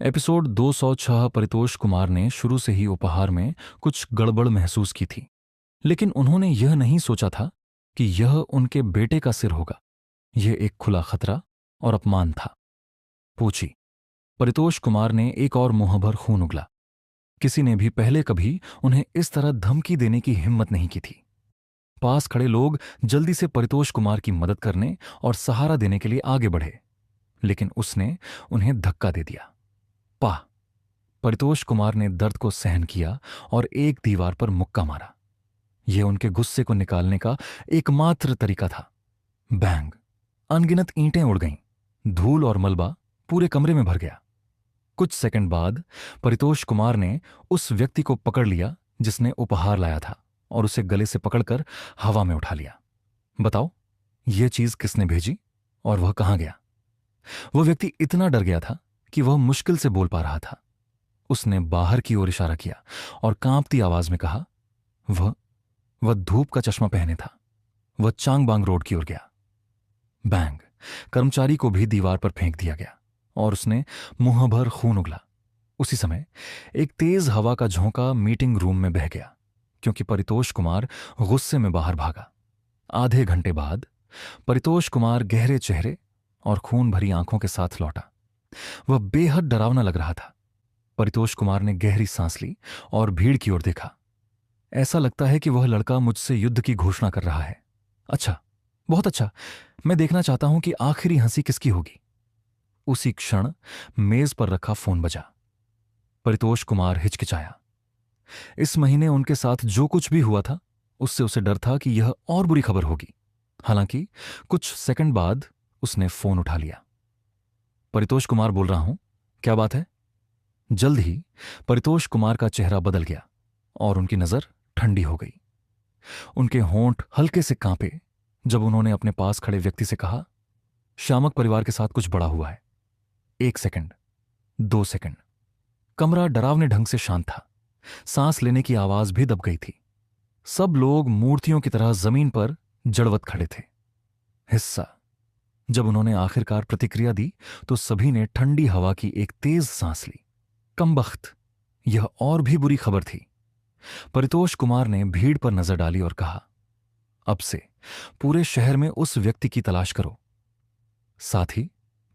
Episode 206। Paritosh Kumar ने शुरू से ही उपहार में कुछ गड़बड़ महसूस की थी, लेकिन उन्होंने यह नहीं सोचा था कि यह उनके बेटे का सिर होगा। यह एक खुला खतरा और अपमान था। पूछी, परितोष कुमार ने एक और मुंह भर खून उगला। किसी ने भी पहले कभी उन्हें इस तरह धमकी देने की हिम्मत नहीं की थी। पास खड़े लोग जल्दी से परितोष कुमार की मदद करने और सहारा देने के लिए आगे बढ़े, लेकिन उसने उन्हें धक्का दे दिया। पाह! परितोष कुमार ने दर्द को सहन किया और एक दीवार पर मुक्का मारा। यह उनके गुस्से को निकालने का एकमात्र तरीका था। बैंग! अनगिनत ईंटें उड़ गईं। धूल और मलबा पूरे कमरे में भर गया। कुछ सेकंड बाद परितोष कुमार ने उस व्यक्ति को पकड़ लिया जिसने उपहार लाया था और उसे गले से पकड़कर हवा में उठा लिया। बताओ, यह चीज किसने भेजी और वह कहां गया? वह व्यक्ति इतना डर गया था कि वह मुश्किल से बोल पा रहा था। उसने बाहर की ओर इशारा किया और कांपती आवाज में कहा, वह धूप का चश्मा पहने था। वह चांगबांग रोड की ओर गया। बैंग! कर्मचारी को भी दीवार पर फेंक दिया गया और उसने मुंह भर खून उगला। उसी समय एक तेज हवा का झोंका मीटिंग रूम में बह गया, क्योंकि परितोष कुमार गुस्से में बाहर भागा। आधे घंटे बाद परितोष कुमार गहरे चेहरे और खून भरी आंखों के साथ लौटा। वह बेहद डरावना लग रहा था। परितोष कुमार ने गहरी सांस ली और भीड़ की ओर देखा। ऐसा लगता है कि वह लड़का मुझसे युद्ध की घोषणा कर रहा है। अच्छा, बहुत अच्छा। मैं देखना चाहता हूं कि आखिरी हंसी किसकी होगी। उसी क्षण मेज पर रखा फोन बजा। परितोष कुमार हिचकिचाया। इस महीने उनके साथ जो कुछ भी हुआ था, उससे उसे डर था कि यह और बुरी खबर होगी। हालांकि कुछ सेकंड बाद उसने फोन उठा लिया। परितोष कुमार बोल रहा हूं, क्या बात है? जल्द ही परितोष कुमार का चेहरा बदल गया और उनकी नजर ठंडी हो गई। उनके होंठ हल्के से कांपे जब उन्होंने अपने पास खड़े व्यक्ति से कहा, श्यामक परिवार के साथ कुछ बड़ा हुआ है। 1 सेकंड, 2 सेकंड। कमरा डरावने ढंग से शांत था। सांस लेने की आवाज भी दब गई थी। सब लोग मूर्तियों की तरह जमीन पर जड़वत खड़े थे। हिस्सा जब उन्होंने आखिरकार प्रतिक्रिया दी तो सभी ने ठंडी हवा की एक तेज सांस ली। कमबख्त, यह और भी बुरी खबर थी। परितोष कुमार ने भीड़ पर नजर डाली और कहा, अब से पूरे शहर में उस व्यक्ति की तलाश करो। साथ ही,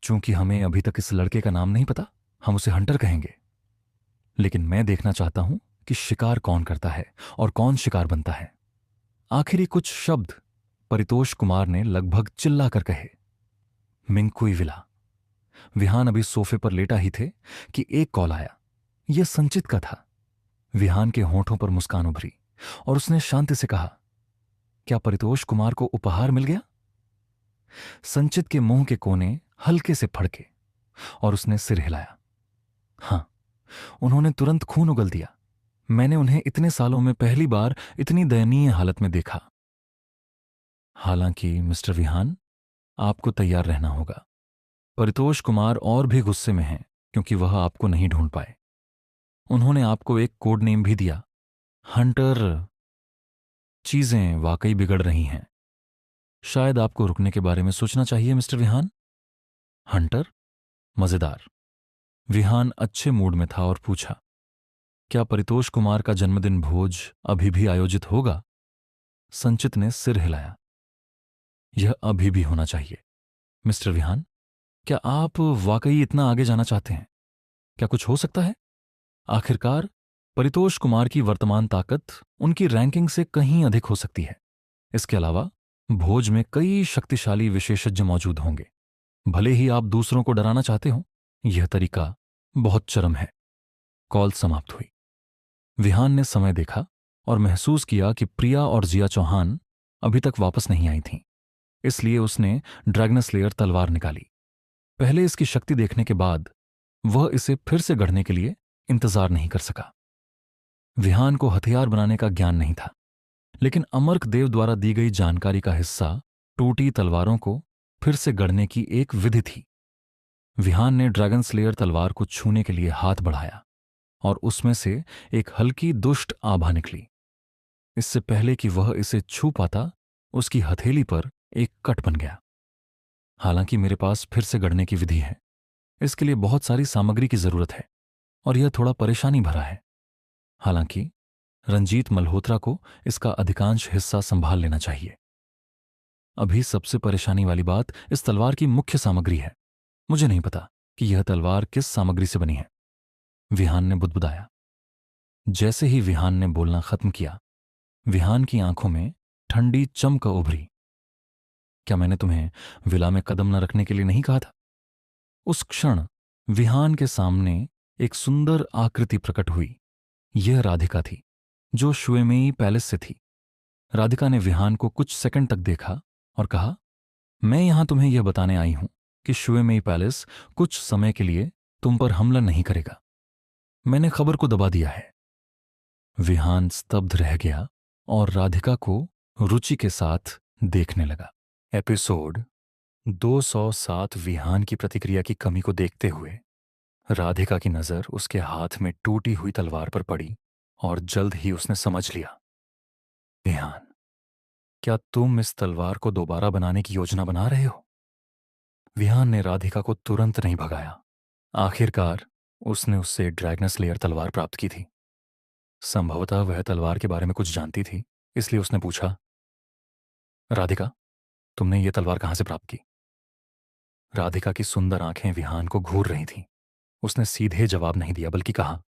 चूंकि हमें अभी तक इस लड़के का नाम नहीं पता, हम उसे हंटर कहेंगे। लेकिन मैं देखना चाहता हूं कि शिकार कौन करता है और कौन शिकार बनता है। आखिरी कुछ शब्द परितोष कुमार ने लगभग चिल्लाकर कहे। मिंकुई विला। विहान अभी सोफे पर लेटा ही थे कि एक कॉल आया। यह संचित का था। विहान के होंठों पर मुस्कान उभरी और उसने शांति से कहा, क्या परितोष कुमार को उपहार मिल गया? संचित के मुंह के कोने हल्के से फड़के और उसने सिर हिलाया। हां, उन्होंने तुरंत खून उगल दिया। मैंने उन्हें इतने सालों में पहली बार इतनी दयनीय हालत में देखा। हालांकि मिस्टर विहान, आपको तैयार रहना होगा। परितोष कुमार और भी गुस्से में हैं क्योंकि वह आपको नहीं ढूंढ पाए। उन्होंने आपको एक कोड नेम भी दिया, हंटर। चीजें वाकई बिगड़ रही हैं। शायद आपको रुकने के बारे में सोचना चाहिए मिस्टर विहान। हंटर? मजेदार। विहान अच्छे मूड में था और पूछा, क्या परितोष कुमार का जन्मदिन भोज अभी भी आयोजित होगा? संचित ने सिर हिलाया। यह अभी भी होना चाहिए। मिस्टर विहान, क्या आप वाकई इतना आगे जाना चाहते हैं? क्या कुछ हो सकता है? आखिरकार परितोष कुमार की वर्तमान ताकत उनकी रैंकिंग से कहीं अधिक हो सकती है। इसके अलावा भोज में कई शक्तिशाली विशेषज्ञ मौजूद होंगे। भले ही आप दूसरों को डराना चाहते हो, यह तरीका बहुत चरम है। कॉल समाप्त हुई। विहान ने समय देखा और महसूस किया कि प्रिया और जिया चौहान अभी तक वापस नहीं आई थीं। इसलिए उसने ड्रैगनस्लेयर तलवार निकाली। पहले इसकी शक्ति देखने के बाद वह इसे फिर से गढ़ने के लिए इंतजार नहीं कर सका। विहान को हथियार बनाने का ज्ञान नहीं था, लेकिन अमर्क देव द्वारा दी गई जानकारी का हिस्सा टूटी तलवारों को फिर से गढ़ने की एक विधि थी। विहान ने ड्रैगन स्लेयर तलवार को छूने के लिए हाथ बढ़ाया और उसमें से एक हल्की दुष्ट आभा निकली। इससे पहले कि वह इसे छू पाता, उसकी हथेली पर एक कट बन गया। हालांकि मेरे पास फिर से गढ़ने की विधि है, इसके लिए बहुत सारी सामग्री की जरूरत है और यह थोड़ा परेशानी भरा है। हालांकि रंजीत मल्होत्रा को इसका अधिकांश हिस्सा संभाल लेना चाहिए। अभी सबसे परेशानी वाली बात इस तलवार की मुख्य सामग्री है। मुझे नहीं पता कि यह तलवार किस सामग्री से बनी है। विहान ने बुदबुदाया। जैसे ही विहान ने बोलना खत्म किया, विहान की आंखों में ठंडी चमक उभरी। क्या मैंने तुम्हें विला में कदम न रखने के लिए नहीं कहा था? उस क्षण विहान के सामने एक सुंदर आकृति प्रकट हुई। यह राधिका थी, जो श्वेमेई पैलेस से थी। राधिका ने विहान को कुछ सेकंड तक देखा और कहा, मैं यहां तुम्हें यह बताने आई हूं कि श्वेमेई पैलेस कुछ समय के लिए तुम पर हमला नहीं करेगा। मैंने खबर को दबा दिया है। विहान स्तब्ध रह गया और राधिका को रुचि के साथ देखने लगा। एपिसोड 207। विहान की प्रतिक्रिया की कमी को देखते हुए राधिका की नजर उसके हाथ में टूटी हुई तलवार पर पड़ी और जल्द ही उसने समझ लिया। विहान, क्या तुम इस तलवार को दोबारा बनाने की योजना बना रहे हो? विहान ने राधिका को तुरंत नहीं भगाया। आखिरकार उसने उससे ड्रैगनस लेयर तलवार प्राप्त की थी। संभवतः वह तलवार के बारे में कुछ जानती थी, इसलिए उसने पूछा, राधिका, तुमने ये तलवार कहां से प्राप्त की? राधिका की सुंदर आंखें विहान को घूर रही थीं। उसने सीधे जवाब नहीं दिया, बल्कि कहा,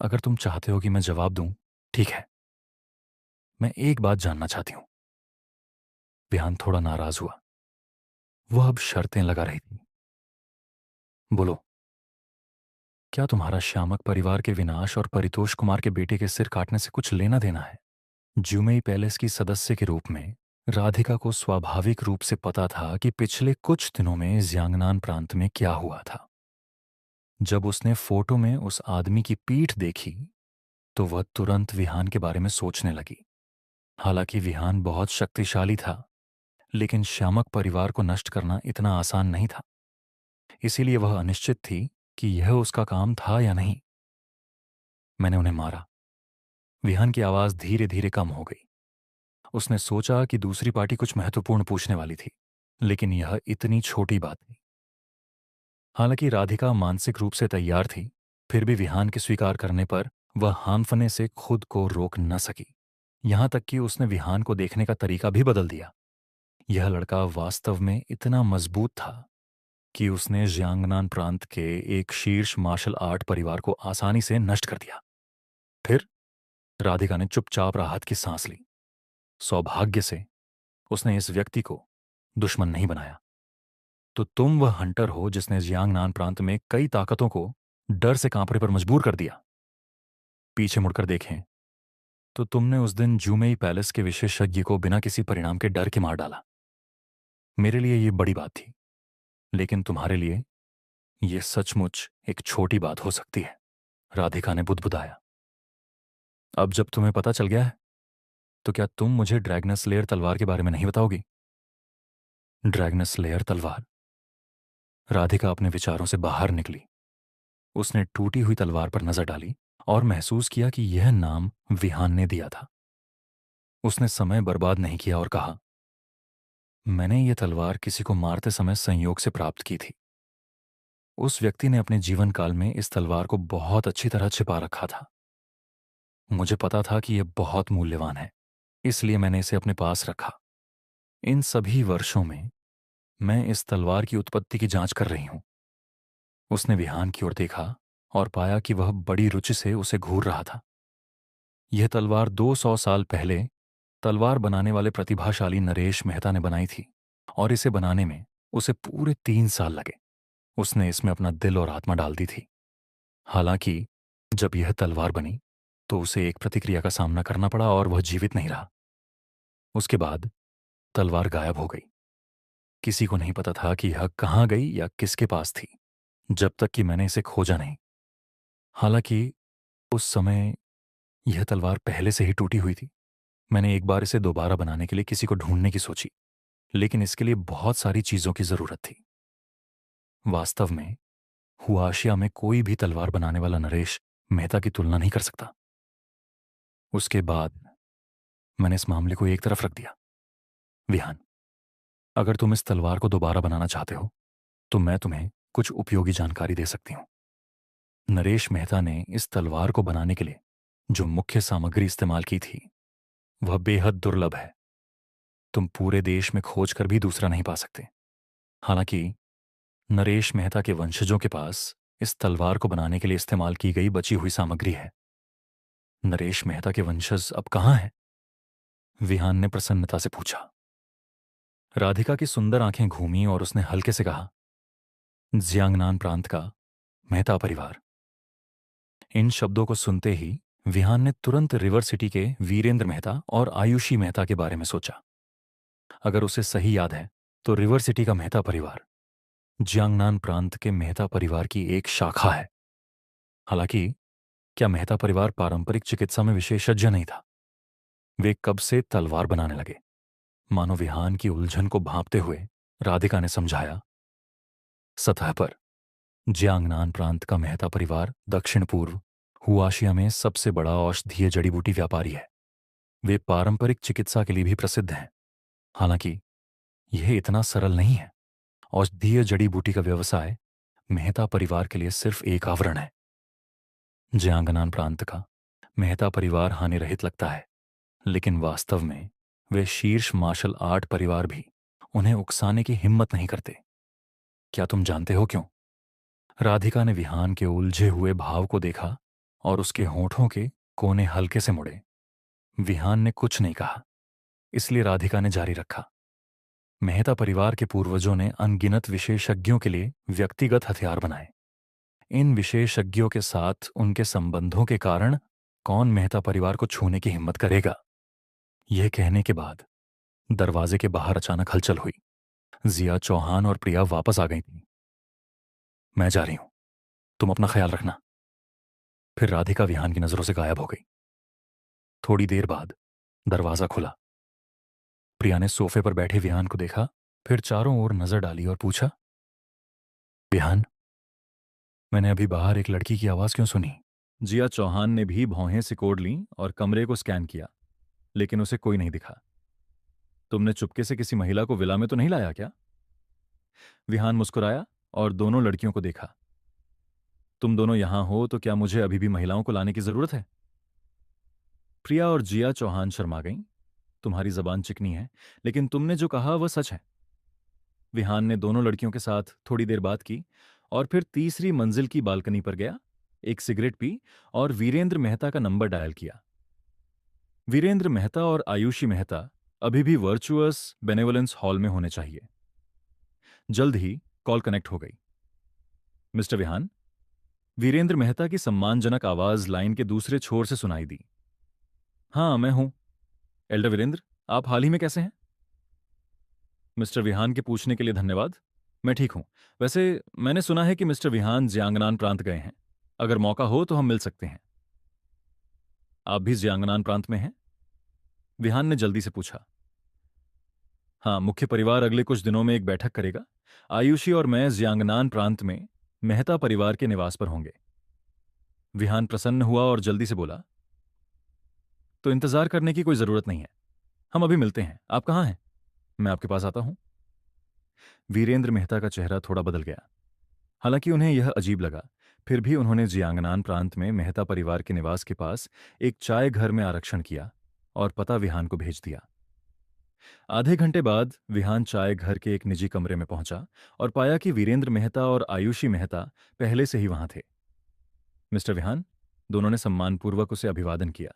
अगर तुम चाहते हो कि मैं जवाब दूं, ठीक है। मैं एक बात जानना चाहती हूं। विहान थोड़ा नाराज हुआ। वह अब शर्तें लगा रही थी। बोलो, क्या तुम्हारा श्यामक परिवार के विनाश और परितोष कुमार के बेटे के सिर काटने से कुछ लेना देना है? ज्यूमेई पैलेस की सदस्य के रूप में राधिका को स्वाभाविक रूप से पता था कि पिछले कुछ दिनों में जियांगनान प्रांत में क्या हुआ था। जब उसने फोटो में उस आदमी की पीठ देखी तो वह तुरंत विहान के बारे में सोचने लगी। हालांकि विहान बहुत शक्तिशाली था, लेकिन श्यामक परिवार को नष्ट करना इतना आसान नहीं था। इसीलिए वह अनिश्चित थी कि यह उसका काम था या नहीं। मैंने उन्हें मारा। विहान की आवाज धीरे धीरे कम हो गई। उसने सोचा कि दूसरी पार्टी कुछ महत्वपूर्ण पूछने वाली थी, लेकिन यह इतनी छोटी बात थी। हालांकि राधिका मानसिक रूप से तैयार थी, फिर भी विहान के स्वीकार करने पर वह हांफने से खुद को रोक न सकी। यहां तक कि उसने विहान को देखने का तरीका भी बदल दिया। यह लड़का वास्तव में इतना मजबूत था कि उसने जियांगनान प्रांत के एक शीर्ष मार्शल आर्ट परिवार को आसानी से नष्ट कर दिया। फिर राधिका ने चुपचाप राहत की सांस ली। सौभाग्य से उसने इस व्यक्ति को दुश्मन नहीं बनाया। तो तुम वह हंटर हो जिसने जियांगनान प्रांत में कई ताकतों को डर से कांपने पर मजबूर कर दिया। पीछे मुड़कर देखें तो तुमने उस दिन जूमेई पैलेस के विशेषज्ञ को बिना किसी परिणाम के डर के मार डाला। मेरे लिए यह बड़ी बात थी, लेकिन तुम्हारे लिए यह सचमुच एक छोटी बात हो सकती है। राधिका ने बुदबुदाया। अब जब तुम्हें पता चल गया है, तो क्या तुम मुझे ड्रैगनस लेयर तलवार के बारे में नहीं बताओगी? ड्रैगनस लेयर तलवार। राधिका अपने विचारों से बाहर निकली। उसने टूटी हुई तलवार पर नजर डाली और महसूस किया कि यह नाम विहान ने दिया था। उसने समय बर्बाद नहीं किया और कहा, मैंने यह तलवार किसी को मारते समय संयोग से प्राप्त की थी। उस व्यक्ति ने अपने जीवन काल में इस तलवार को बहुत अच्छी तरह छिपा रखा था। मुझे पता था कि यह बहुत मूल्यवान है, इसलिए मैंने इसे अपने पास रखा। इन सभी वर्षों में मैं इस तलवार की उत्पत्ति की जांच कर रही हूं। उसने विहान की ओर देखा और पाया कि वह बड़ी रुचि से उसे घूर रहा था। यह तलवार 200 साल पहले तलवार बनाने वाले प्रतिभाशाली नरेश मेहता ने बनाई थी और इसे बनाने में उसे पूरे 3 साल लगे। उसने इसमें अपना दिल और आत्मा डाल दी थी। हालांकि जब यह तलवार बनी तो उसे एक प्रतिक्रिया का सामना करना पड़ा और वह जीवित नहीं रहा। उसके बाद तलवार गायब हो गई। किसी को नहीं पता था कि यह कहाँ गई या किसके पास थी, जब तक कि मैंने इसे खोजा नहीं। हालांकि उस समय यह तलवार पहले से ही टूटी हुई थी। मैंने एक बार इसे दोबारा बनाने के लिए किसी को ढूंढने की सोची, लेकिन इसके लिए बहुत सारी चीजों की जरूरत थी। वास्तव में हुआशिया में कोई भी तलवार बनाने वाला नरेश मेहता की तुलना नहीं कर सकता। उसके बाद मैंने इस मामले को एक तरफ रख दिया। विहान, अगर तुम इस तलवार को दोबारा बनाना चाहते हो तो मैं तुम्हें कुछ उपयोगी जानकारी दे सकती हूँ। नरेश मेहता ने इस तलवार को बनाने के लिए जो मुख्य सामग्री इस्तेमाल की थी वह बेहद दुर्लभ है। तुम पूरे देश में खोज कर भी दूसरा नहीं पा सकते। हालांकि नरेश मेहता के वंशजों के पास इस तलवार को बनाने के लिए इस्तेमाल की गई बची हुई सामग्री है। नरेश मेहता के वंशज अब कहाँ हैं? विहान ने प्रसन्नता से पूछा। राधिका की सुंदर आंखें घूमी और उसने हल्के से कहा, जियांगनान प्रांत का मेहता परिवार। इन शब्दों को सुनते ही विहान ने तुरंत रिवर सिटी के वीरेंद्र मेहता और आयुषी मेहता के बारे में सोचा। अगर उसे सही याद है तो रिवर सिटी का मेहता परिवार जियांगनान प्रांत के मेहता परिवार की एक शाखा है। हालांकि क्या मेहता परिवार पारंपरिक चिकित्सा में विशेषज्ञ नहीं था? वे कब से तलवार बनाने लगे? मानो विहान की उलझन को भांपते हुए राधिका ने समझाया, सतह पर जियांगनान प्रांत का मेहता परिवार दक्षिण पूर्व हुआशिया में सबसे बड़ा औषधीय जड़ी बूटी व्यापारी है। वे पारंपरिक चिकित्सा के लिए भी प्रसिद्ध हैं। हालांकि यह इतना सरल नहीं है। औषधीय जड़ी बूटी का व्यवसाय मेहता परिवार के लिए सिर्फ एक आवरण है। जियांगनान प्रांत का मेहता परिवार हानि रहित लगता है, लेकिन वास्तव में वे शीर्ष मार्शल आर्ट परिवार भी उन्हें उकसाने की हिम्मत नहीं करते। क्या तुम जानते हो क्यों? राधिका ने विहान के उलझे हुए भाव को देखा और उसके होठों के कोने हल्के से मुड़े। विहान ने कुछ नहीं कहा, इसलिए राधिका ने जारी रखा। मेहता परिवार के पूर्वजों ने अनगिनत विशेषज्ञों के लिए व्यक्तिगत हथियार बनाए। इन विशेषज्ञों के साथ उनके संबंधों के कारण कौन मेहता परिवार को छूने की हिम्मत करेगा? यह कहने के बाद दरवाजे के बाहर अचानक हलचल हुई। जिया चौहान और प्रिया वापस आ गई थी। मैं जा रही हूं, तुम अपना ख्याल रखना। फिर राधिका विहान की नजरों से गायब हो गई। थोड़ी देर बाद दरवाजा खुला। प्रिया ने सोफे पर बैठे विहान को देखा, फिर चारों ओर नजर डाली और पूछा, विहान, मैंने अभी बाहर एक लड़की की आवाज क्यों सुनी? जिया चौहान ने भी भौहें सिकोड़ लीं और कमरे को स्कैन किया, लेकिन उसे कोई नहीं दिखा। तुमने चुपके से किसी महिला को विला में तो नहीं लाया क्या? विहान मुस्कुराया और दोनों लड़कियों को देखा। तुम दोनों यहां हो तो क्या मुझे अभी भी महिलाओं को लाने की जरूरत है? प्रिया और जिया चौहान शर्मा गईं। तुम्हारी जबान चिकनी है, लेकिन तुमने जो कहा वह सच है। विहान ने दोनों लड़कियों के साथ थोड़ी देर बात की और फिर तीसरी मंजिल की बालकनी पर गया, एक सिगरेट पी और वीरेंद्र मेहता का नंबर डायल किया। वीरेंद्र मेहता और आयुषी मेहता अभी भी वर्चुअस बेनेवोलेंस हॉल में होने चाहिए। जल्द ही कॉल कनेक्ट हो गई। मिस्टर विहान, वीरेंद्र मेहता की सम्मानजनक आवाज लाइन के दूसरे छोर से सुनाई दी। हाँ, मैं हूं। एल्डर वीरेंद्र, आप हाल ही में कैसे हैं? मिस्टर विहान के पूछने के लिए धन्यवाद। मैं ठीक हूं। वैसे मैंने सुना है कि मिस्टर विहान जियांगनान प्रांत गए हैं। अगर मौका हो तो हम मिल सकते हैं। आप भी जियांगनान प्रांत में हैं? विहान ने जल्दी से पूछा। हाँ, मुख्य परिवार अगले कुछ दिनों में एक बैठक करेगा। आयुषी और मैं जियांगनान प्रांत में मेहता परिवार के निवास पर होंगे। विहान प्रसन्न हुआ और जल्दी से बोला, तो इंतजार करने की कोई जरूरत नहीं है, हम अभी मिलते हैं। आप कहाँ हैं? मैं आपके पास आता हूं। वीरेंद्र मेहता का चेहरा थोड़ा बदल गया। हालांकि उन्हें यह अजीब लगा, फिर भी उन्होंने जियांगनान प्रांत में मेहता परिवार के निवास के पास एक चाय घर में आरक्षण किया और पता विहान को भेज दिया। आधे घंटे बाद विहान चाय घर के एक निजी कमरे में पहुंचा और पाया कि वीरेंद्र मेहता और आयुषी मेहता पहले से ही वहां थे। मिस्टर विहान, दोनों ने सम्मानपूर्वक उसे अभिवादन किया।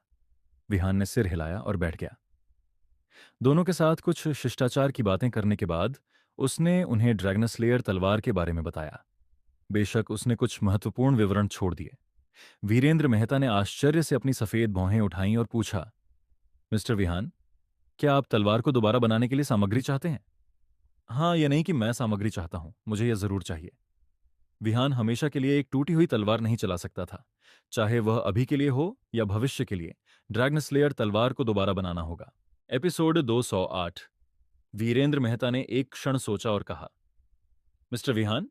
विहान ने सिर हिलाया और बैठ गया। दोनों के साथ कुछ शिष्टाचार की बातें करने के बाद उसने उन्हें ड्रैगनस्लेयर तलवार के बारे में बताया। बेशक उसने कुछ महत्वपूर्ण विवरण छोड़ दिए। वीरेंद्र मेहता ने आश्चर्य से अपनी सफेद भौहें उठाईं और पूछा, मिस्टर विहान, क्या आप तलवार को दोबारा बनाने के लिए सामग्री चाहते हैं? हाँ, यह नहीं कि मैं सामग्री चाहता हूं, मुझे यह जरूर चाहिए। विहान हमेशा के लिए एक टूटी हुई तलवार नहीं चला सकता था। चाहे वह अभी के लिए हो या भविष्य के लिए, ड्रैगनस्लेयर तलवार को दोबारा बनाना होगा। एपिसोड 208। वीरेंद्र मेहता ने एक क्षण सोचा और कहा, मिस्टर विहान,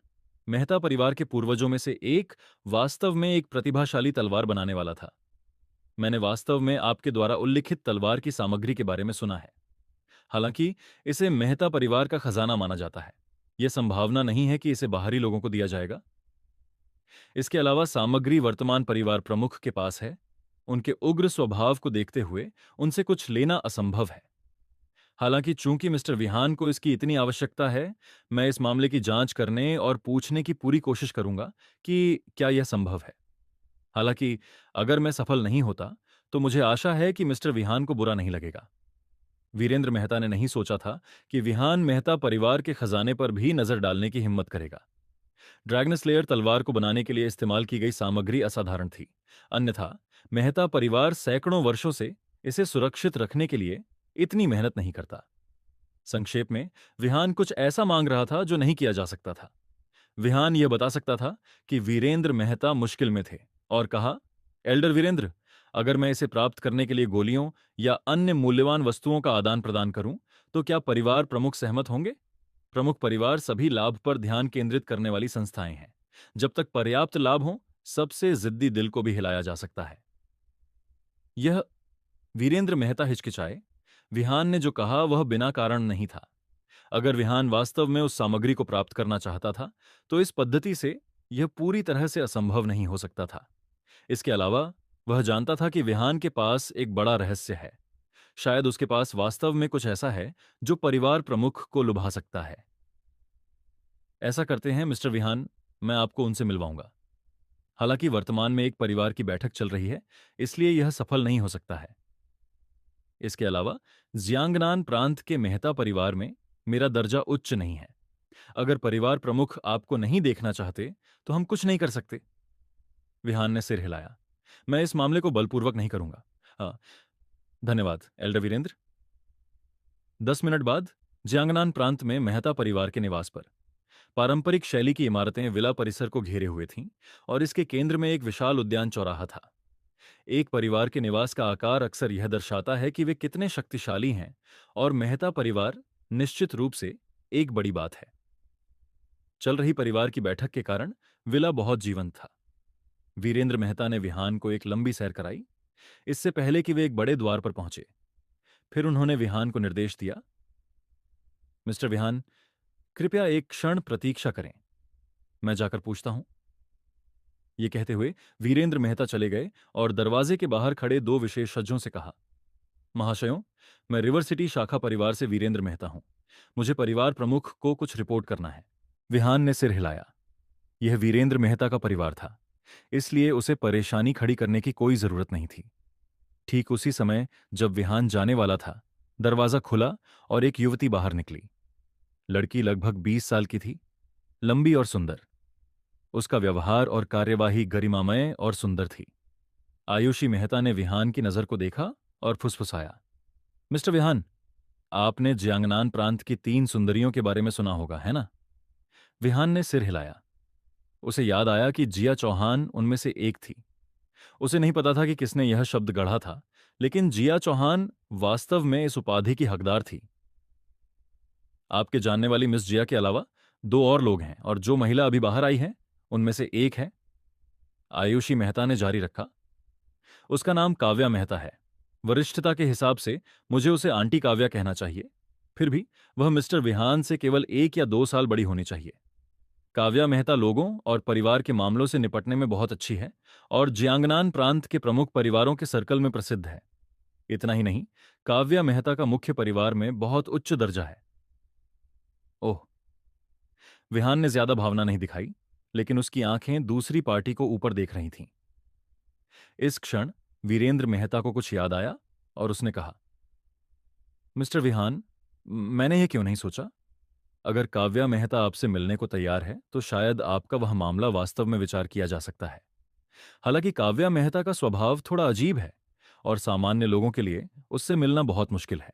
मेहता परिवार के पूर्वजों में से एक वास्तव में एक प्रतिभाशाली तलवार बनाने वाला था। मैंने वास्तव में आपके द्वारा उल्लिखित तलवार की सामग्री के बारे में सुना है। हालांकि इसे मेहता परिवार का खजाना माना जाता है। यह संभावना नहीं है कि इसे बाहरी लोगों को दिया जाएगा। इसके अलावा सामग्री वर्तमान परिवार प्रमुख के पास है। उनके उग्र स्वभाव को देखते हुए उनसे कुछ लेना असंभव है। हालांकि चूंकि मिस्टर विहान को इसकी इतनी आवश्यकता है, मैं इस मामले की जांच करने और पूछने की पूरी कोशिश करूंगा कि क्या यह संभव है। हालांकि अगर मैं सफल नहीं होता तो मुझे आशा है कि मिस्टर विहान को बुरा नहीं लगेगा। वीरेंद्र मेहता ने नहीं सोचा था कि विहान मेहता परिवार के खजाने पर भी नजर डालने की हिम्मत करेगा। ड्रैगन स्लेयर तलवार को बनाने के लिए इस्तेमाल की गई सामग्री असाधारण थी। अन्यथा मेहता परिवार सैकड़ों वर्षों से इसे सुरक्षित रखने के लिए इतनी मेहनत नहीं करता। संक्षेप में, विहान कुछ ऐसा मांग रहा था जो नहीं किया जा सकता था। विहान यह बता सकता था कि वीरेंद्र मेहता मुश्किल में थे और कहा, एल्डर वीरेंद्र, अगर मैं इसे प्राप्त करने के लिए गोलियों या अन्य मूल्यवान वस्तुओं का आदान प्रदान करूं तो क्या परिवार प्रमुख सहमत होंगे? प्रमुख परिवार सभी लाभ पर ध्यान केंद्रित करने वाली संस्थाएं हैं। जब तक पर्याप्त लाभ हो, सबसे जिद्दी दिल को भी हिलाया जा सकता है। यह वीरेंद्र मेहता हिचकिचाए। विहान ने जो कहा वह बिना कारण नहीं था। अगर विहान वास्तव में उस सामग्री को प्राप्त करना चाहता था तो इस पद्धति से यह पूरी तरह से असंभव नहीं हो सकता था। इसके अलावा वह जानता था कि विहान के पास एक बड़ा रहस्य है। शायद उसके पास वास्तव में कुछ ऐसा है जो परिवार प्रमुख को लुभा सकता है। ऐसा करते हैं मिस्टर विहान, मैं आपको उनसे मिलवाऊंगा। हालांकि वर्तमान में एक परिवार की बैठक चल रही है, इसलिए यह सफल नहीं हो सकता है। इसके अलावा जियांगनान प्रांत के मेहता परिवार में मेरा दर्जा उच्च नहीं है। अगर परिवार प्रमुख आपको नहीं देखना चाहते तो हम कुछ नहीं कर सकते। विहान ने सिर हिलाया। मैं इस मामले को बलपूर्वक नहीं करूंगा। हाँ, धन्यवाद एल्डर वीरेंद्र। 10 मिनट बाद जियांगनान प्रांत में मेहता परिवार के निवास पर पारंपरिक शैली की इमारतें विला परिसर को घेरे हुए थीं और इसके केंद्र में एक विशाल उद्यान चौराहा था। एक परिवार के निवास का आकार अक्सर यह दर्शाता है कि वे कितने शक्तिशाली हैं, और मेहता परिवार निश्चित रूप से एक बड़ी बात है। चल रही परिवार की बैठक के कारण विला बहुत जीवंत था। वीरेंद्र मेहता ने विहान को एक लंबी सैर कराई, इससे पहले कि वे एक बड़े द्वार पर पहुंचे। फिर उन्होंने विहान को निर्देश दिया, मिस्टर विहान, कृपया एक क्षण प्रतीक्षा करें, मैं जाकर पूछता हूं। ये कहते हुए वीरेंद्र मेहता चले गए और दरवाजे के बाहर खड़े दो विशेषज्ञों से कहा, महाशयों, मैं रिवर सिटी शाखा परिवार से वीरेंद्र मेहता हूं। मुझे परिवार प्रमुख को कुछ रिपोर्ट करना है। विहान ने सिर हिलाया। यह वीरेंद्र मेहता का परिवार था, इसलिए उसे परेशानी खड़ी करने की कोई जरूरत नहीं थी। ठीक उसी समय जब विहान जाने वाला था, दरवाजा खुला और एक युवती बाहर निकली। लड़की लगभग 20 साल की थी, लंबी और सुंदर। उसका व्यवहार और कार्यवाही गरिमामय और सुंदर थी। आयुषी मेहता ने विहान की नजर को देखा और फुसफुसाया, मिस्टर विहान, आपने जियांगनान प्रांत की 3 सुंदरियों के बारे में सुना होगा, है ना? विहान ने सिर हिलाया। उसे याद आया कि जिया चौहान उनमें से एक थी। उसे नहीं पता था कि किसने यह शब्द गढ़ा था, लेकिन जिया चौहान वास्तव में इस उपाधि की हकदार थी। आपके जानने वाली मिस जिया के अलावा 2 और लोग हैं, और जो महिला अभी बाहर आई है उनमें से एक है, आयुषी मेहता ने जारी रखा। उसका नाम काव्या मेहता है। वरिष्ठता के हिसाब से मुझे उसे आंटी काव्या कहना चाहिए। फिर भी वह मिस्टर विहान से केवल 1 या 2 साल बड़ी होनी चाहिए। काव्या मेहता लोगों और परिवार के मामलों से निपटने में बहुत अच्छी है और जियांगनान प्रांत के प्रमुख परिवारों के सर्कल में प्रसिद्ध है। इतना ही नहीं, काव्या मेहता का मुख्य परिवार में बहुत उच्च दर्जा है। ओह! विहान ने ज्यादा भावना नहीं दिखाई, लेकिन उसकी आंखें दूसरी पार्टी को ऊपर देख रही थीं। इस क्षण वीरेंद्र मेहता को कुछ याद आया और उसने कहा, मिस्टर विहान, मैंने यह क्यों नहीं सोचा? अगर काव्या मेहता आपसे मिलने को तैयार है तो शायद आपका वह मामला वास्तव में विचार किया जा सकता है। हालांकि काव्या मेहता का स्वभाव थोड़ा अजीब है और सामान्य लोगों के लिए उससे मिलना बहुत मुश्किल है।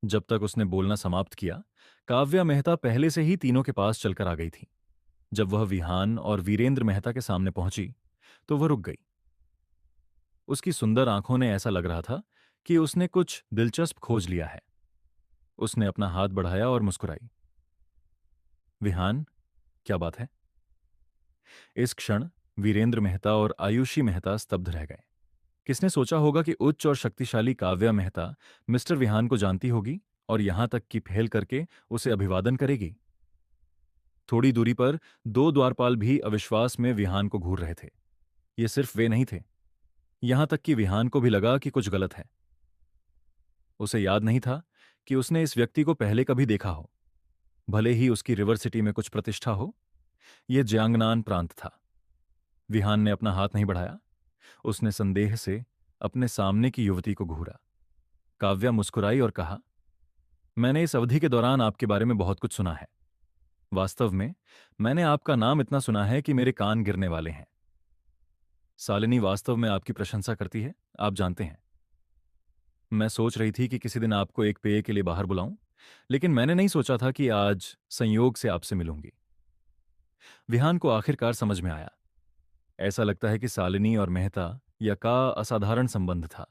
जब तक उसने बोलना समाप्त किया, काव्या मेहता पहले से ही तीनों के पास चलकर आ गई थी। जब वह विहान और वीरेंद्र मेहता के सामने पहुंची तो वह रुक गई। उसकी सुंदर आंखों ने ऐसा लग रहा था कि उसने कुछ दिलचस्प खोज लिया है। उसने अपना हाथ बढ़ाया और मुस्कुराई। विहान, क्या बात है? इस क्षण वीरेंद्र मेहता और आयुषी मेहता स्तब्ध रह गए। किसने सोचा होगा कि उच्च और शक्तिशाली काव्या मेहता मिस्टर विहान को जानती होगी और यहां तक कि पहल करके उसे अभिवादन करेगी। थोड़ी दूरी पर दो द्वारपाल भी अविश्वास में विहान को घूर रहे थे। ये सिर्फ वे नहीं थे, यहां तक कि विहान को भी लगा कि कुछ गलत है। उसे याद नहीं था कि उसने इस व्यक्ति को पहले कभी देखा हो, भले ही उसकी रिवर सिटी में कुछ प्रतिष्ठा हो। यह जियांगनान प्रांत था। विहान ने अपना हाथ नहीं बढ़ाया। उसने संदेह से अपने सामने की युवती को घूरा। काव्या मुस्कुराई और कहा, मैंने इस अवधि के दौरान आपके बारे में बहुत कुछ सुना है। वास्तव में मैंने आपका नाम इतना सुना है कि मेरे कान गिरने वाले हैं। शालिनी वास्तव में आपकी प्रशंसा करती है, आप जानते हैं। मैं सोच रही थी कि किसी दिन आपको एक पेय के लिए बाहर बुलाऊं, लेकिन मैंने नहीं सोचा था कि आज संयोग से आपसे मिलूंगी। विहान को आखिरकार समझ में आया। ऐसा लगता है कि शालिनी और मेहता या का असाधारण संबंध था।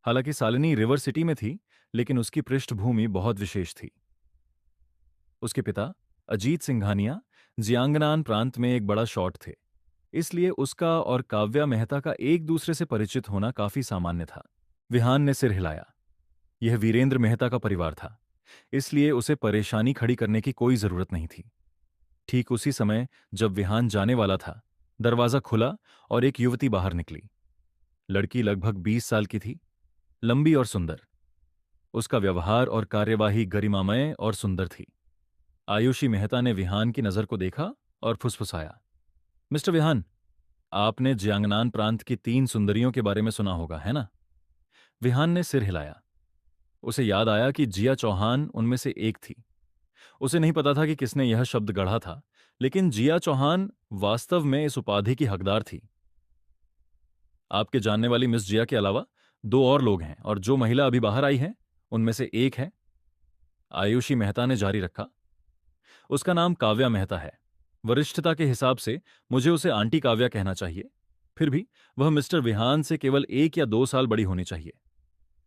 हालांकि शालिनी रिवर सिटी में थी, लेकिन उसकी पृष्ठभूमि बहुत विशेष थी। उसके पिता अजीत सिंघानिया जियांगनान प्रांत में एक बड़ा शॉट थे, इसलिए उसका और काव्या मेहता का एक दूसरे से परिचित होना काफी सामान्य था। विहान ने सिर हिलाया। यह वीरेंद्र मेहता का परिवार था, इसलिए उसे परेशानी खड़ी करने की कोई जरूरत नहीं थी। ठीक उसी समय जब विहान जाने वाला था, दरवाजा खुला और एक युवती बाहर निकली। लड़की लगभग 20 साल की थी, लंबी और सुंदर। उसका व्यवहार और कार्यवाही गरिमामय और सुंदर थी। आयुषी मेहता ने विहान की नजर को देखा और फुसफुसाया, मिस्टर विहान, आपने जियांगनान प्रांत की 3 सुंदरियों के बारे में सुना होगा, है ना? विहान ने सिर हिलाया। उसे याद आया कि जिया चौहान उनमें से एक थी। उसे नहीं पता था कि किसने यह शब्द गढ़ा था, लेकिन जिया चौहान वास्तव में इस उपाधि की हकदार थी। आपके जानने वाली मिस जिया के अलावा 2 और लोग हैं, और जो महिला अभी बाहर आई है उनमें से एक है। आयुषी मेहता ने जारी रखा, उसका नाम काव्या मेहता है। वरिष्ठता के हिसाब से मुझे उसे आंटी काव्या कहना चाहिए। फिर भी वह मिस्टर विहान से केवल 1 या 2 साल बड़ी होनी चाहिए।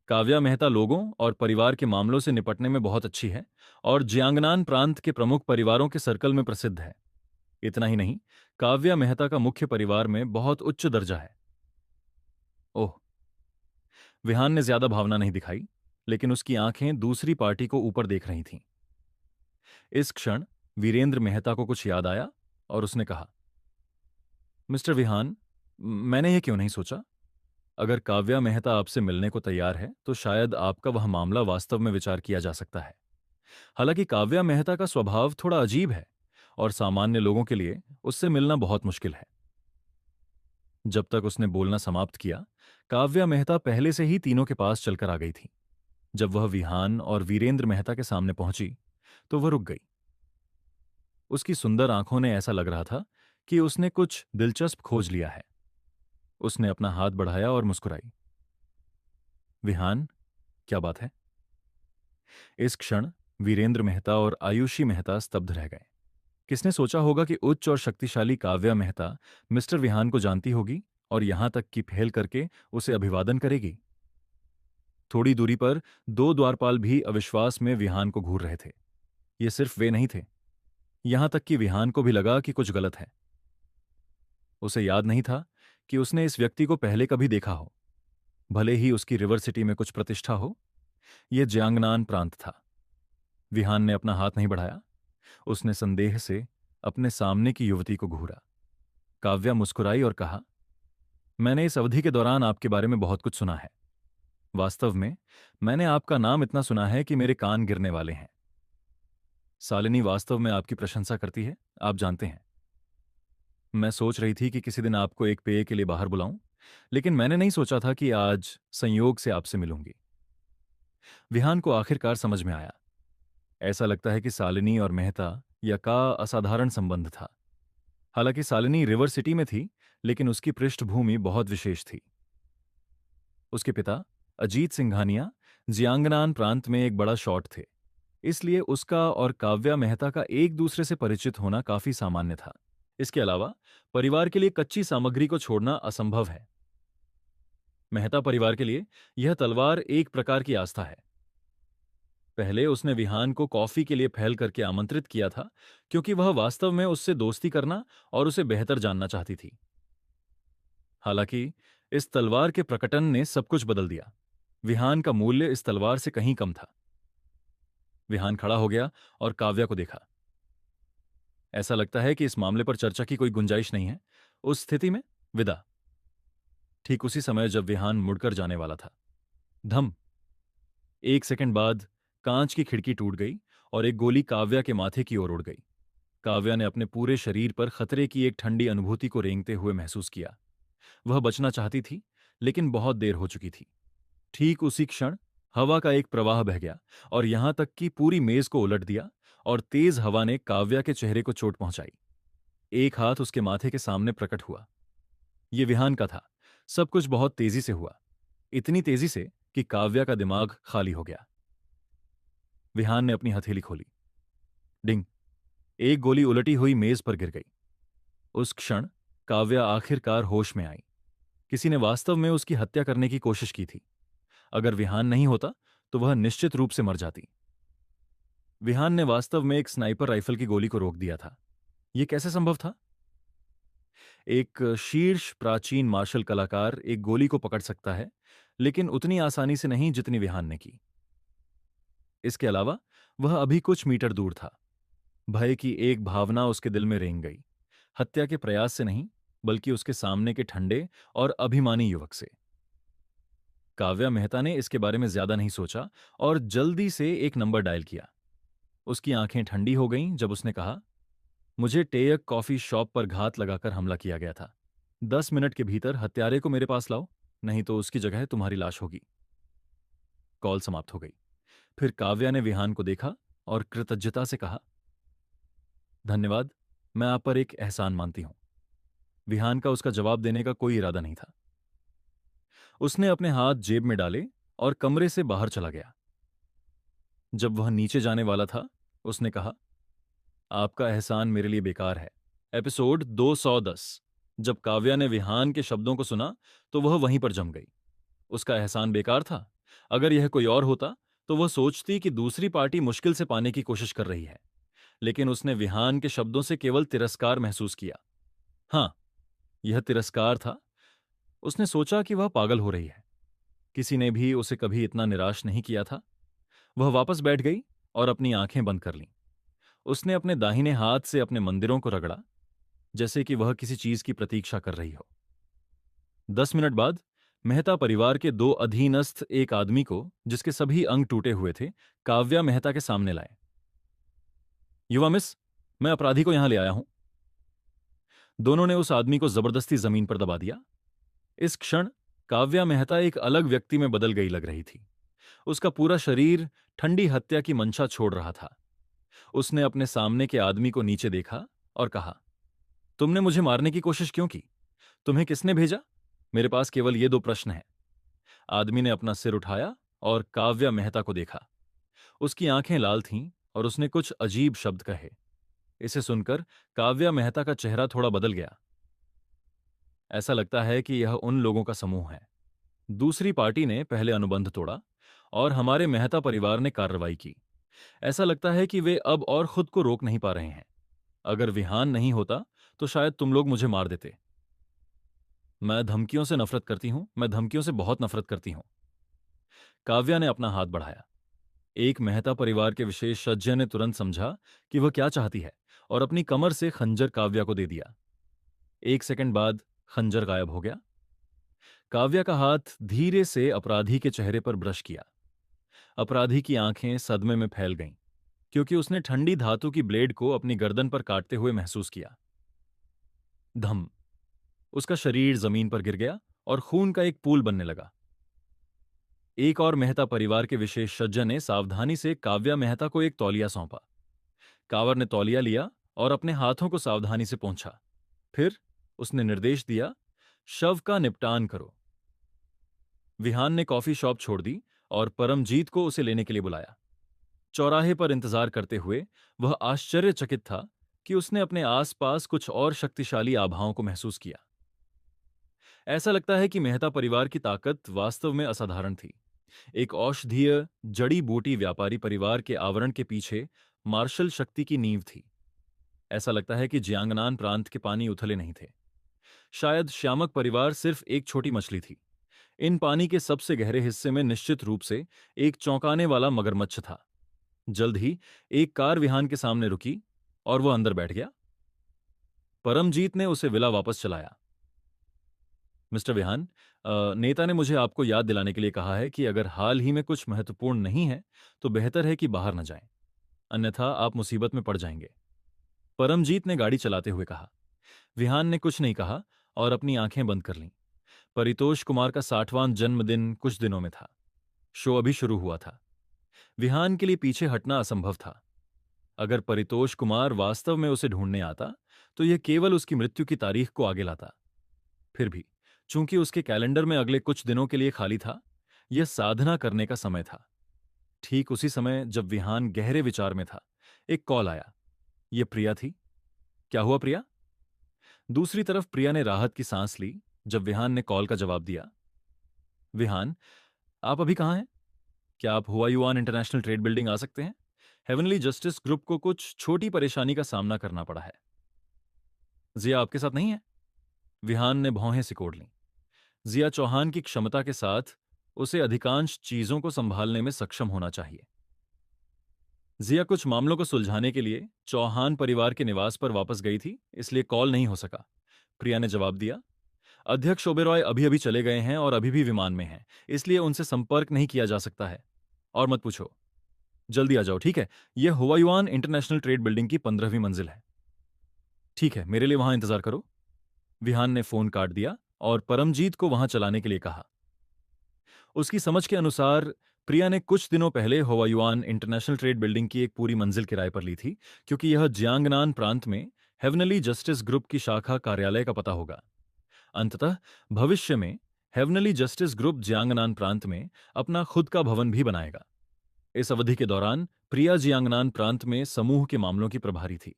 काव्या मेहता लोगों और परिवार के मामलों से निपटने में बहुत अच्छी है और जियांगनान प्रांत के प्रमुख परिवारों के सर्कल में प्रसिद्ध है। इतना ही नहीं, काव्या मेहता का मुख्य परिवार में बहुत उच्च दर्जा है। ओह। विहान ने ज्यादा भावना नहीं दिखाई, लेकिन उसकी आंखें दूसरी पार्टी को ऊपर देख रही थीं। इस क्षण वीरेंद्र मेहता को कुछ याद आया और उसने कहा, मिस्टर विहान, मैंने यह क्यों नहीं सोचा? अगर काव्या मेहता आपसे मिलने को तैयार है तो शायद आपका वह मामला वास्तव में विचार किया जा सकता है। हालांकि काव्या मेहता का स्वभाव थोड़ा अजीब है और सामान्य लोगों के लिए उससे मिलना बहुत मुश्किल है। जब तक उसने बोलना समाप्त किया, काव्या मेहता पहले से ही तीनों के पास चलकर आ गई थी। जब वह विहान और वीरेंद्र मेहता के सामने पहुंची तो वह रुक गई। उसकी सुंदर आंखों ने ऐसा लग रहा था कि उसने कुछ दिलचस्प खोज लिया है। उसने अपना हाथ बढ़ाया और मुस्कुराई। विहान, क्या बात है? इस क्षण वीरेंद्र मेहता और आयुषी मेहता स्तब्ध रह गए। किसने सोचा होगा कि उच्च और शक्तिशाली काव्या मेहता मिस्टर विहान को जानती होगी और यहां तक कि पहल करके उसे अभिवादन करेगी। थोड़ी दूरी पर दो द्वारपाल भी अविश्वास में विहान को घूर रहे थे। ये सिर्फ वे नहीं थे, यहां तक कि विहान को भी लगा कि कुछ गलत है। उसे याद नहीं था कि उसने इस व्यक्ति को पहले कभी देखा हो, भले ही उसकी रिवर सिटी में कुछ प्रतिष्ठा हो। यह जियांगनान प्रांत था। विहान ने अपना हाथ नहीं बढ़ाया। उसने संदेह से अपने सामने की युवती को घूरा। काव्या मुस्कुराई और कहा, मैंने इस अवधि के दौरान आपके बारे में बहुत कुछ सुना है। वास्तव में मैंने आपका नाम इतना सुना है कि मेरे कान गिरने वाले हैं। शालिनी वास्तव में आपकी प्रशंसा करती है, आप जानते हैं। मैं सोच रही थी कि किसी दिन आपको एक पेय के लिए बाहर बुलाऊं, लेकिन मैंने नहीं सोचा था कि आज संयोग से आपसे मिलूंगी। विहान को आखिरकार समझ में आया। ऐसा लगता है कि शालिनी और मेहता या का असाधारण संबंध था। हालांकि शालिनी रिवर सिटी में थी, लेकिन उसकी पृष्ठभूमि बहुत विशेष थी। उसके पिता अजीत सिंघानिया जियांगनान प्रांत में एक बड़ा शॉट थे, इसलिए उसका और काव्या मेहता का एक दूसरे से परिचित होना काफी सामान्य था। इसके अलावा परिवार के लिए कच्ची सामग्री को छोड़ना असंभव है। मेहता परिवार के लिए यह तलवार एक प्रकार की आस्था है। पहले उसने विहान को कॉफी के लिए पहल करके आमंत्रित किया था, क्योंकि वह वास्तव में उससे दोस्ती करना और उसे बेहतर जानना चाहती थी। हालांकि इस तलवार के प्रकटन ने सब कुछ बदल दिया। विहान का मूल्य इस तलवार से कहीं कम था। विहान खड़ा हो गया और काव्या को देखा। ऐसा लगता है कि इस मामले पर चर्चा की कोई गुंजाइश नहीं है। उस स्थिति में विदा। ठीक उसी समय जब विहान मुड़कर जाने वाला था, धम, एक सेकंड बाद कांच की खिड़की टूट गई और एक गोली काव्या के माथे की ओर उड़ गई। काव्या ने अपने पूरे शरीर पर खतरे की एक ठंडी अनुभूति को रेंगते हुए महसूस किया। वह बचना चाहती थी, लेकिन बहुत देर हो चुकी थी। ठीक उसी क्षण हवा का एक प्रवाह बह गया और यहां तक कि पूरी मेज को उलट दिया और तेज हवा ने काव्या के चेहरे को चोट पहुंचाई। एक हाथ उसके माथे के सामने प्रकट हुआ। यह विहान का था। सब कुछ बहुत तेजी से हुआ, इतनी तेजी से कि काव्या का दिमाग खाली हो गया। विहान ने अपनी हथेली खोली। डिंग, एक गोली उलटी हुई मेज पर गिर गई। उस क्षण काव्या आखिरकार होश में आई। किसी ने वास्तव में उसकी हत्या करने की कोशिश की थी। अगर विहान नहीं होता तो वह निश्चित रूप से मर जाती। विहान ने वास्तव में एक स्नाइपर राइफल की गोली को रोक दिया था। यह कैसे संभव था? एक शीर्ष प्राचीन मार्शल कलाकार एक गोली को पकड़ सकता है, लेकिन उतनी आसानी से नहीं जितनी विहान ने की। इसके अलावा वह अभी कुछ मीटर दूर था। भय की एक भावना उसके दिल में रेंग गई। हत्या के प्रयास से नहीं, बल्कि उसके सामने के ठंडे और अभिमानी युवक से। काव्या मेहता ने इसके बारे में ज्यादा नहीं सोचा और जल्दी से एक नंबर डायल किया। उसकी आंखें ठंडी हो गईं जब उसने कहा, मुझे टेयक कॉफी शॉप पर घात लगाकर हमला किया गया था। 10 मिनट के भीतर हत्यारे को मेरे पास लाओ, नहीं तो उसकी जगह तुम्हारी लाश होगी। कॉल समाप्त हो गई। फिर काव्या ने विहान को देखा और कृतज्ञता से कहा, धन्यवाद, मैं आप पर एक एहसान मानती हूं। विहान का उसका जवाब देने का कोई इरादा नहीं था। उसने अपने हाथ जेब में डाले और कमरे से बाहर चला गया। जब वह नीचे जाने वाला था, उसने कहा, आपका एहसान मेरे लिए बेकार है। एपिसोड 210। जब काव्या ने विहान के शब्दों को सुना तो वह वहीं पर जम गई। उसका एहसान बेकार था। अगर यह कोई और होता तो वह सोचती कि दूसरी पार्टी मुश्किल से पाने की कोशिश कर रही है, लेकिन उसने विहान के शब्दों से केवल तिरस्कार महसूस किया। हां, यह तिरस्कार था। उसने सोचा कि वह पागल हो रही है। किसी ने भी उसे कभी इतना निराश नहीं किया था। वह वापस बैठ गई और अपनी आंखें बंद कर लीं। उसने अपने दाहिने हाथ से अपने मंदिरों को रगड़ा, जैसे कि वह किसी चीज की प्रतीक्षा कर रही हो। 10 मिनट बाद मेहता परिवार के 2 अधीनस्थ एक आदमी को, जिसके सभी अंग टूटे हुए थे, काव्या मेहता के सामने लाए। युवा मिस, मैं अपराधी को यहां ले आया हूं। दोनों ने उस आदमी को जबरदस्ती जमीन पर दबा दिया। इस क्षण काव्या मेहता एक अलग व्यक्ति में बदल गई लग रही थी। उसका पूरा शरीर ठंडी हत्या की मंशा छोड़ रहा था। उसने अपने सामने के आदमी को नीचे देखा और कहा, तुमने मुझे मारने की कोशिश क्यों की? तुम्हें किसने भेजा? मेरे पास केवल ये 2 प्रश्न हैं। आदमी ने अपना सिर उठाया और काव्या मेहता को देखा। उसकी आंखें लाल थीं और उसने कुछ अजीब शब्द कहे। इसे सुनकर काव्या मेहता का चेहरा थोड़ा बदल गया। ऐसा लगता है कि यह उन लोगों का समूह है। दूसरी पार्टी ने पहले अनुबंध तोड़ा और हमारे मेहता परिवार ने कार्रवाई की। ऐसा लगता है कि वे अब और खुद को रोक नहीं पा रहे हैं। अगर विहान नहीं होता तो शायद तुम लोग मुझे मार देते। मैं धमकियों से नफरत करती हूं, मैं धमकियों से बहुत नफरत करती हूं। काव्या ने अपना हाथ बढ़ाया। एक मेहता परिवार के विशेषज्ञ ने तुरंत समझा कि वह क्या चाहती है और अपनी कमर से खंजर काव्या को दे दिया। 1 सेकंड बाद खंजर गायब हो गया। काव्या का हाथ धीरे से अपराधी के चेहरे पर ब्रश किया। अपराधी की आंखें सदमे में फैल गईं, क्योंकि उसने ठंडी धातु की ब्लेड को अपनी गर्दन पर काटते हुए महसूस किया। धम, उसका शरीर जमीन पर गिर गया और खून का एक पूल बनने लगा। एक और मेहता परिवार के विशेषज्ञ ने सावधानी से काव्या मेहता को एक तौलिया सौंपा। कांवर ने तौलिया लिया और अपने हाथों को सावधानी से पोंछा। फिर उसने निर्देश दिया, शव का निपटान करो। विहान ने कॉफी शॉप छोड़ दी और परमजीत को उसे लेने के लिए बुलाया। चौराहे पर इंतजार करते हुए वह आश्चर्यचकित था कि उसने अपने आसपास कुछ और शक्तिशाली आभाओं को महसूस किया। ऐसा लगता है कि मेहता परिवार की ताकत वास्तव में असाधारण थी। एक औषधीय जड़ी बूटी व्यापारी परिवार के आवरण के पीछे मार्शल शक्ति की नींव थी। ऐसा लगता है कि जियांगनान प्रांत के पानी उथले नहीं थे। शायद श्यामक परिवार सिर्फ एक छोटी मछली थी। इन पानी के सबसे गहरे हिस्से में निश्चित रूप से एक चौंकाने वाला मगरमच्छ था। जल्द ही एक कार विहान के सामने रुकी और वह अंदर बैठ गया। परमजीत ने उसे विला वापस चलाया। मिस्टर विहान, नेता ने मुझे आपको याद दिलाने के लिए कहा है कि अगर हाल ही में कुछ महत्वपूर्ण नहीं है तो बेहतर है कि बाहर न जाएं, अन्यथा आप मुसीबत में पड़ जाएंगे, परमजीत ने गाड़ी चलाते हुए कहा। विहान ने कुछ नहीं कहा और अपनी आंखें बंद कर लीं। परितोष कुमार का 60वां जन्मदिन कुछ दिनों में था। शो अभी शुरू हुआ था। विहान के लिए पीछे हटना असंभव था। अगर परितोष कुमार वास्तव में उसे ढूंढने आता तो यह केवल उसकी मृत्यु की तारीख को आगे लाता। फिर भी चूंकि उसके कैलेंडर में अगले कुछ दिनों के लिए खाली था, यह साधना करने का समय था। ठीक उसी समय जब विहान गहरे विचार में था, एक कॉल आया। यह प्रिया थी। क्या हुआ प्रिया? दूसरी तरफ प्रिया ने राहत की सांस ली जब विहान ने कॉल का जवाब दिया। विहान, आप अभी कहाँ हैं? क्या आप हुआ युआन इंटरनेशनल ट्रेड बिल्डिंग आ सकते हैं? हेवनली जस्टिस ग्रुप को कुछ छोटी परेशानी का सामना करना पड़ा है। जिया आपके साथ नहीं है? विहान ने भौहें सिकोड़ लीं। जिया चौहान की क्षमता के साथ उसे अधिकांश चीजों को संभालने में सक्षम होना चाहिए। जिया कुछ मामलों को सुलझाने के लिए चौहान परिवार के निवास पर वापस गई थी, इसलिए कॉल नहीं हो सका, प्रिया ने जवाब दिया। अध्यक्ष ओबेरॉय अभी अभी चले गए हैं और अभी भी विमान में हैं, इसलिए उनसे संपर्क नहीं किया जा सकता है। और मत पूछो, जल्दी आ जाओ, ठीक है? यह हुआयुआन इंटरनेशनल ट्रेड बिल्डिंग की 15वीं मंजिल है। ठीक है, मेरे लिए वहां इंतजार करो। विहान ने फोन काट दिया और परमजीत को वहां चलाने के लिए कहा। उसकी समझ के अनुसार प्रिया ने कुछ दिनों पहले हुआयुआन इंटरनेशनल ट्रेड बिल्डिंग की एक पूरी मंजिल किराए पर ली थी, क्योंकि यह जियांगनान प्रांत में हेवनली जस्टिस ग्रुप की शाखा कार्यालय का पता होगा। अंततः भविष्य में हेवनली जस्टिस ग्रुप जियांगनान प्रांत में अपना खुद का भवन भी बनाएगा। इस अवधि के दौरान प्रिया जियांगनान प्रांत में समूह के मामलों की प्रभारी थी।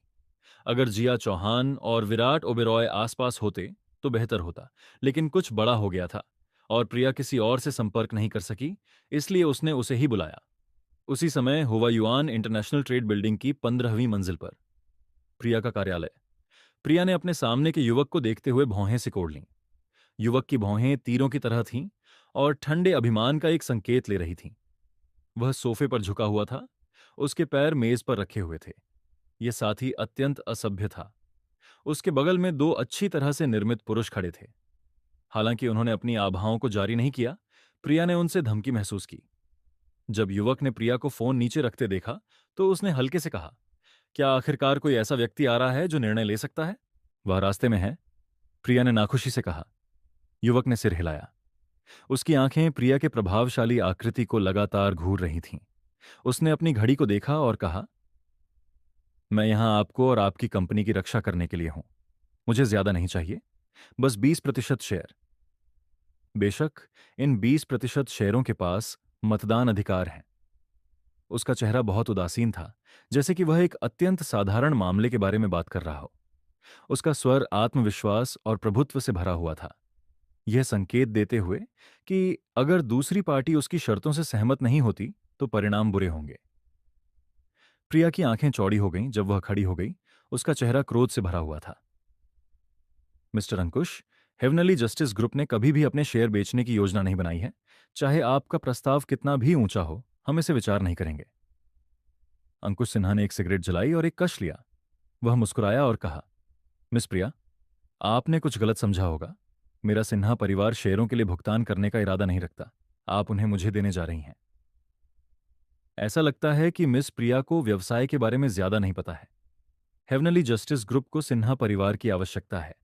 अगर जिया चौहान और विराट ओबेरॉय आसपास होते तो बेहतर होता, लेकिन कुछ बड़ा हो गया था और प्रिया किसी और से संपर्क नहीं कर सकी, इसलिए उसने उसे ही बुलाया। उसी समय हुआयुआन इंटरनेशनल ट्रेड बिल्डिंग की 15वीं मंजिल पर प्रिया का कार्यालय। प्रिया ने अपने सामने के युवक को देखते हुए भौहें सिकोड़ लीं। युवक की भौहें तीरों की तरह थीं और ठंडे अभिमान का एक संकेत ले रही थीं। वह सोफे पर झुका हुआ था, उसके पैर मेज पर रखे हुए थे। यह साथी अत्यंत असभ्य था। उसके बगल में दो अच्छी तरह से निर्मित पुरुष खड़े थे। हालांकि उन्होंने अपनी आभाओं को जारी नहीं किया, प्रिया ने उनसे धमकी महसूस की। जब युवक ने प्रिया को फोन नीचे रखते देखा तो उसने हल्के से कहा, क्या आखिरकार कोई ऐसा व्यक्ति आ रहा है जो निर्णय ले सकता है? वह रास्ते में है, प्रिया ने नाखुशी से कहा। युवक ने सिर हिलाया। उसकी आंखें प्रिया के प्रभावशाली आकृति को लगातार घूर रही थीं। उसने अपनी घड़ी को देखा और कहा, मैं यहां आपको और आपकी कंपनी की रक्षा करने के लिए हूं। मुझे ज्यादा नहीं चाहिए, बस 20% शेयर। बेशक इन 20% शेयरों के पास मतदान अधिकार है। उसका चेहरा बहुत उदासीन था, जैसे कि वह एक अत्यंत साधारण मामले के बारे में बात कर रहा हो। उसका स्वर आत्मविश्वास और प्रभुत्व से भरा हुआ था, यह संकेत देते हुए कि अगर दूसरी पार्टी उसकी शर्तों से सहमत नहीं होती तो परिणाम बुरे होंगे। प्रिया की आंखें चौड़ी हो गईं जब वह खड़ी हो गई। उसका चेहरा क्रोध से भरा हुआ था। मिस्टर अंकुश, हेवनली जस्टिस ग्रुप ने कभी भी अपने शेयर बेचने की योजना नहीं बनाई है। चाहे आपका प्रस्ताव कितना भी ऊंचा हो, हम इसे विचार नहीं करेंगे। अंकुश सिन्हा ने एक सिगरेट जलाई और एक कश लिया। वह मुस्कुराया और कहा, मिस प्रिया, आपने कुछ गलत समझा होगा। मेरा सिन्हा परिवार शेयरों के लिए भुगतान करने का इरादा नहीं रखता। आप उन्हें मुझे देने जा रही हैं। ऐसा लगता है कि मिस प्रिया को व्यवसाय के बारे में ज्यादा नहीं पता है। हेवनली जस्टिस ग्रुप को सिन्हा परिवार की आवश्यकता है।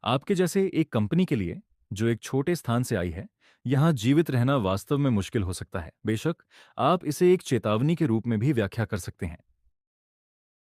आपके जैसे एक कंपनी के लिए जो एक छोटे स्थान से आई है, यहां जीवित रहना वास्तव में मुश्किल हो सकता है। बेशक आप इसे एक चेतावनी के रूप में भी व्याख्या कर सकते हैं।